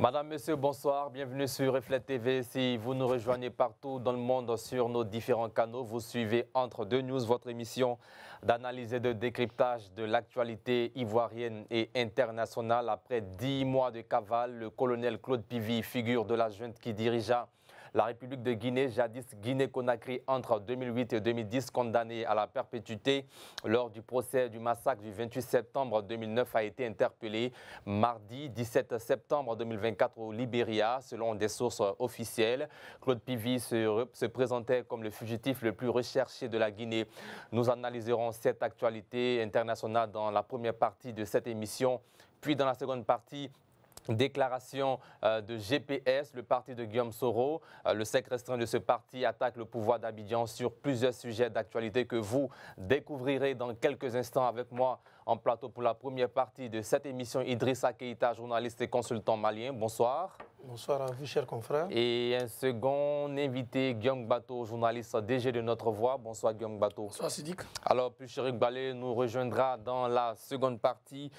Madame, Monsieur, bonsoir. Bienvenue sur Reflet TV. Si vous nous rejoignez partout dans le monde sur nos différents canaux, vous suivez Entre deux News, votre émission d'analyse et de décryptage de l'actualité ivoirienne et internationale. Après 10 mois de cavale, le colonel Claude Pivy, figure de la junte qui dirigea la République de Guinée, jadis Guinée-Conakry, entre 2008 et 2010, condamné à la perpétuité lors du procès du massacre du 28 septembre 2009, a été interpellé mardi 17 septembre 2024 au Libéria, selon des sources officielles. Claude Pivy se présentait comme le fugitif le plus recherché de la Guinée. Nous analyserons cette actualité internationale dans la première partie de cette émission, puis dans la seconde partie, déclaration de GPS, le parti de Guillaume Soro. Le cercle restreint de ce parti attaque le pouvoir d'Abidjan sur plusieurs sujets d'actualité que vous découvrirez dans quelques instants avec moi en plateau pour la première partie de cette émission. Idrissa Keïta, journaliste et consultant malien. Bonsoir. Bonsoir à vous, chers confrères. Et un second invité, Guillaume Bato, journaliste DG de Notre Voix. Bonsoir Guillaume Bato. Bonsoir Sidik. Alors, Pucherik Balé nous rejoindra dans la seconde partie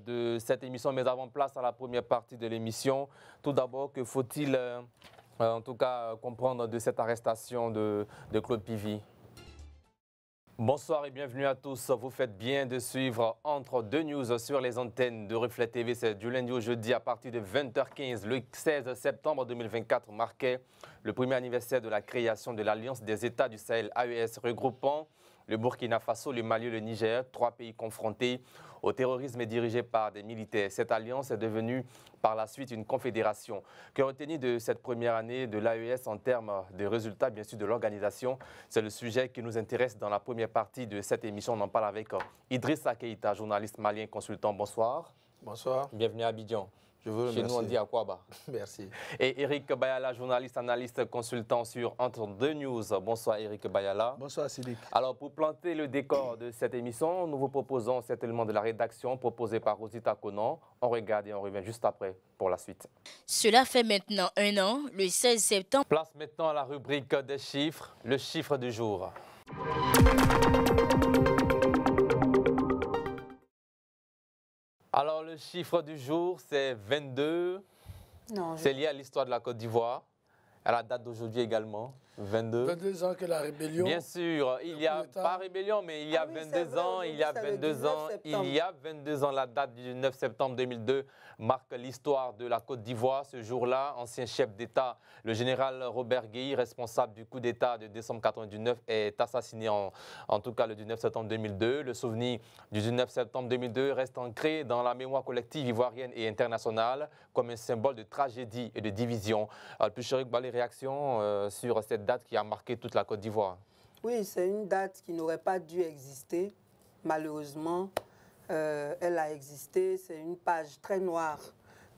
de cette émission. Mais avant, place à la première partie de l'émission. Tout d'abord, que faut-il en tout cas comprendre de cette arrestation de Claude Pivy? Bonsoir et bienvenue à tous. Vous faites bien de suivre Entre deux News sur les antennes de Reflet TV. C'est du lundi au jeudi à partir de 20h15. Le 16 septembre 2024 marquait le premier anniversaire de la création de l'Alliance des États du Sahel AES, regroupant le Burkina Faso, le Mali et le Niger, 3 pays confrontés au terrorisme et dirigés par des militaires. Cette alliance est devenue par la suite une confédération. Que retenir de cette première année de l'AES en termes de résultats, bien sûr, de l'organisation? C'est le sujet qui nous intéresse dans la première partie de cette émission. On en parle avec Idrissa Keïta, journaliste malien, consultant. Bonsoir. Bonsoir. Bienvenue à Abidjan. Je vous remercie. Chez nous, on dit Akwaba. Merci. Et Eric Bayala, journaliste, analyste, consultant sur Entre deux News. Bonsoir Eric Bayala. Bonsoir Sidik. Alors, pour planter le décor de cette émission, nous vous proposons cet élément de la rédaction proposé par Rosita Conan. On regarde et on revient juste après pour la suite. Cela fait maintenant un an, le 16 septembre. Place maintenant à la rubrique des chiffres, le chiffre du jour. Alors, le chiffre du jour, c'est 22. C'est lié à l'histoire de la Côte d'Ivoire, à la date d'aujourd'hui également, 22. 22 ans que la rébellion... Bien sûr, il y a pas rébellion, mais il y a 22 ans, il y a 22 ans, il y a 22 ans, la date du 9 septembre 2002 marque l'histoire de la Côte d'Ivoire. Ce jour-là, ancien chef d'État, le général Robert Guèye, responsable du coup d'État de décembre 1999, est assassiné en tout cas le 19 septembre 2002. Le souvenir du 19 septembre 2002 reste ancré dans la mémoire collective ivoirienne et internationale comme un symbole de tragédie et de division. Pucherik Balé, réaction sur cette date qui a marqué toute la Côte d'Ivoire? Oui, c'est une date qui n'aurait pas dû exister. Malheureusement, elle a existé. C'est une page très noire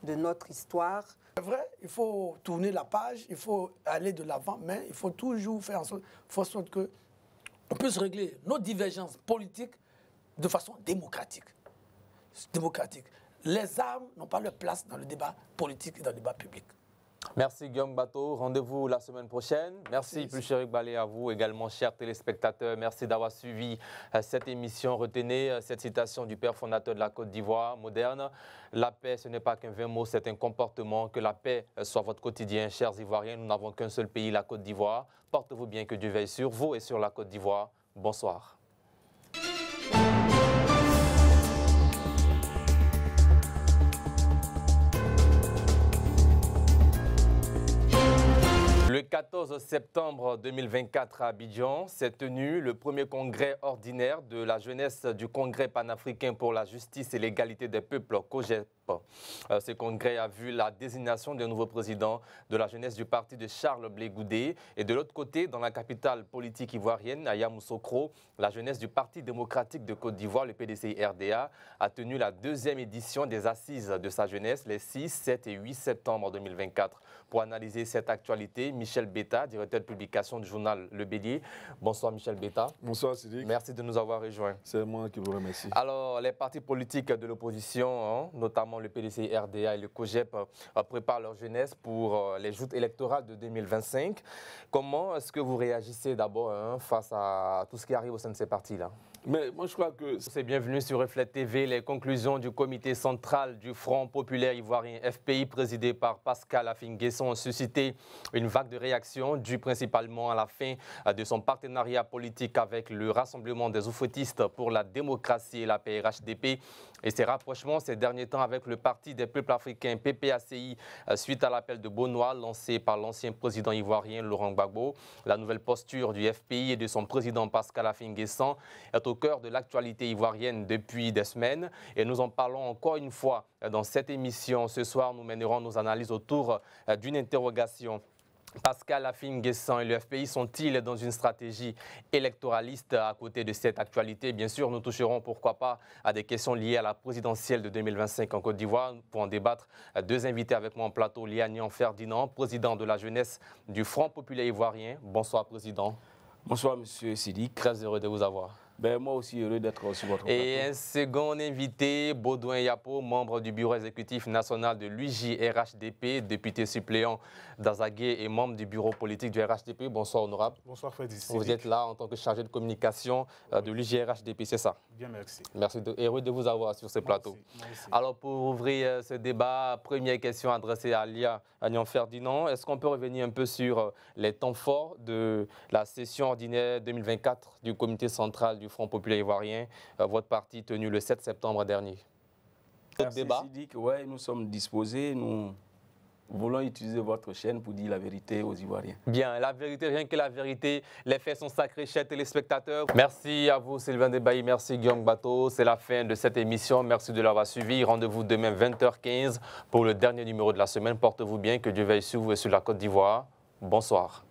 de notre histoire. C'est vrai, il faut tourner la page, il faut aller de l'avant, mais il faut toujours faire en sorte qu'on puisse régler nos divergences politiques de façon démocratique. Les armes n'ont pas leur place dans le débat politique et dans le débat public. Merci Guillaume Bato. Rendez-vous la semaine prochaine. Merci Pucherik Balé, à vous également, chers téléspectateurs. Merci d'avoir suivi cette émission. Retenez cette citation du père fondateur de la Côte d'Ivoire moderne. La paix, ce n'est pas qu'un vain mot, c'est un comportement. Que la paix soit votre quotidien, chers Ivoiriens. Nous n'avons qu'un seul pays, la Côte d'Ivoire. Portez-vous bien, que Dieu veille sur vous et sur la Côte d'Ivoire. Bonsoir. Le 14 septembre 2024 à Abidjan s'est tenu le premier congrès ordinaire de la jeunesse du Congrès panafricain pour la justice et l'égalité des peuples, COJEP. Ce congrès a vu la désignation d'un nouveau président de la jeunesse du parti de Charles Blé Goudé. Et de l'autre côté, dans la capitale politique ivoirienne, à Yamoussoukro, la jeunesse du Parti démocratique de Côte d'Ivoire, le PDCI-RDA, a tenu la deuxième édition des assises de sa jeunesse les 6, 7 et 8 septembre 2024. Pour analyser cette actualité, Michel Beta, directeur de publication du journal Le Bélier. Bonsoir Michel Beta. Bonsoir Sidik. Merci de nous avoir rejoints. C'est moi qui vous remercie. Alors, les partis politiques de l'opposition, notamment le PDCI-RDA et le COJEP, préparent leur jeunesse pour les joutes électorales de 2025. Comment est-ce que vous réagissez d'abord face à tout ce qui arrive au sein de ces partis-là? Mais moi, je crois que... C'est bienvenue sur Reflet TV. Les conclusions du comité central du Front populaire ivoirien FPI, présidé par Pascal Affi-N'Guesson, ont suscité une vague de réactions due principalement à la fin de son partenariat politique avec le Rassemblement des oufouettistes pour la démocratie et la paix RHDP et ses rapprochements ces derniers temps avec le Parti des peuples africains PPACI suite à l'appel de Beaunois lancé par l'ancien président ivoirien Laurent Gbagbo. La nouvelle posture du FPI et de son président Pascal Affi-N'Guesson est au cœur de l'actualité ivoirienne depuis des semaines et nous en parlons encore une fois dans cette émission. Ce soir, nous mènerons nos analyses autour d'une interrogation. Pascal Affi-N'Guesson et le FPI sont-ils dans une stratégie électoraliste à côté de cette actualité? Bien sûr, nous toucherons pourquoi pas à des questions liées à la présidentielle de 2025 en Côte d'Ivoire. Pour en débattre, deux invités avec moi en plateau, Lianian Ferdinand, président de la jeunesse du Front populaire ivoirien. Bonsoir, président. Bonsoir, monsieur Sidik. Très heureux de vous avoir. Ben, moi aussi heureux d'être sur votre plateau. Et un second invité, Baudouin Yapo, membre du bureau exécutif national de l'UJRHDP, député suppléant d'Azagué et membre du bureau politique du RHDP. Bonsoir, honorable. Bonsoir, Freddy. Vous êtes là en tant que chargé de communication de l'UJRHDP, c'est ça? Bien, merci. Merci, heureux de vous avoir sur ce plateau. Moi aussi. Alors, pour ouvrir ce débat, première question adressée à Lianian Ferdinand. Est-ce qu'on peut revenir un peu sur les temps forts de la session ordinaire 2024 du comité central du Front populaire ivoirien, votre parti tenu le 7 septembre dernier? Merci, Sidik. Ouais, nous sommes disposés. Nous voulons utiliser votre chaîne pour dire la vérité aux Ivoiriens. Bien, la vérité, rien que la vérité. Les faits sont sacrés, chers téléspectateurs. Merci à vous, Sylvain Debailly. Merci, Guillaume Bateau. C'est la fin de cette émission. Merci de l'avoir suivi. Rendez-vous demain 20h15 pour le dernier numéro de la semaine. Portez-vous bien. Que Dieu veille sur vous et sur la Côte d'Ivoire. Bonsoir.